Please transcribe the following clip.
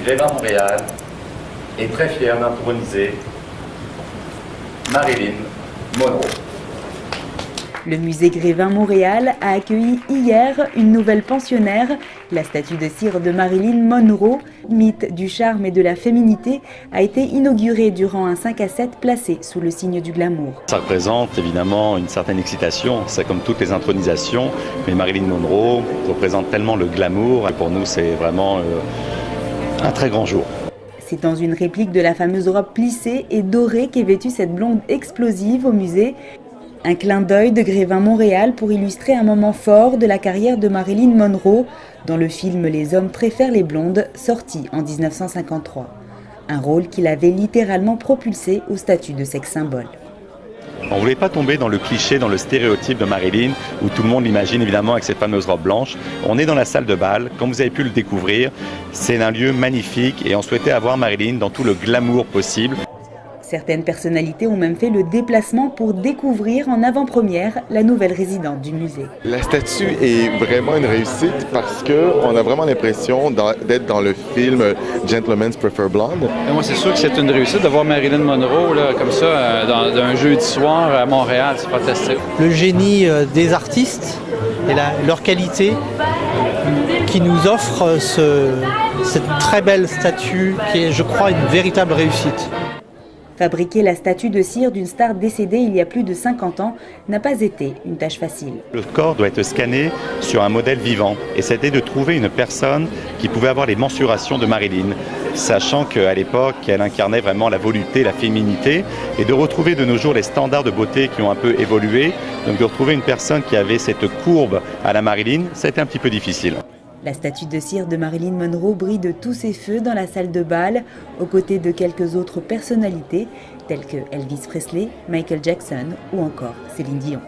Grévin-Montréal est très fier d'introniser Marilyn Monroe. Le musée Grévin-Montréal a accueilli hier une nouvelle pensionnaire. La statue de cire de Marilyn Monroe, mythe du charme et de la féminité, a été inaugurée durant un 5 à 7 placé sous le signe du glamour. Ça représente évidemment une certaine excitation, c'est comme toutes les intronisations, mais Marilyn Monroe représente tellement le glamour, et pour nous c'est vraiment un très grand jour. C'est dans une réplique de la fameuse robe plissée et dorée qu'est vêtue cette blonde explosive au musée. Un clin d'œil de Grévin-Montréal pour illustrer un moment fort de la carrière de Marilyn Monroe dans le film Les hommes préfèrent les blondes, sorti en 1953. Un rôle qui l'avait littéralement propulsé au statut de sexe symbole. On ne voulait pas tomber dans le cliché, dans le stéréotype de Marilyn, où tout le monde l'imagine évidemment avec cette fameuse robe blanche. On est dans la salle de bal, comme vous avez pu le découvrir, c'est un lieu magnifique et on souhaitait avoir Marilyn dans tout le glamour possible. Certaines personnalités ont même fait le déplacement pour découvrir en avant-première la nouvelle résidente du musée. La statue est vraiment une réussite parce qu'on a vraiment l'impression d'être dans le film Gentlemen's Prefer Blonde. Et moi, c'est sûr que c'est une réussite de voir Marilyn Monroe là, comme ça dans un jeudi soir à Montréal. C'est fantastique. Le génie des artistes et leur qualité qui nous offre cette très belle statue qui est, je crois, une véritable réussite. Fabriquer la statue de cire d'une star décédée il y a plus de 50 ans n'a pas été une tâche facile. Le corps doit être scanné sur un modèle vivant et c'était de trouver une personne qui pouvait avoir les mensurations de Marilyn, sachant qu'à l'époque, elle incarnait vraiment la volupté, la féminité, et de retrouver de nos jours les standards de beauté qui ont un peu évolué, donc de retrouver une personne qui avait cette courbe à la Marilyn, ça a été un petit peu difficile. La statue de cire de Marilyn Monroe brille de tous ses feux dans la salle de bal, aux côtés de quelques autres personnalités, telles que Elvis Presley, Michael Jackson ou encore Céline Dion.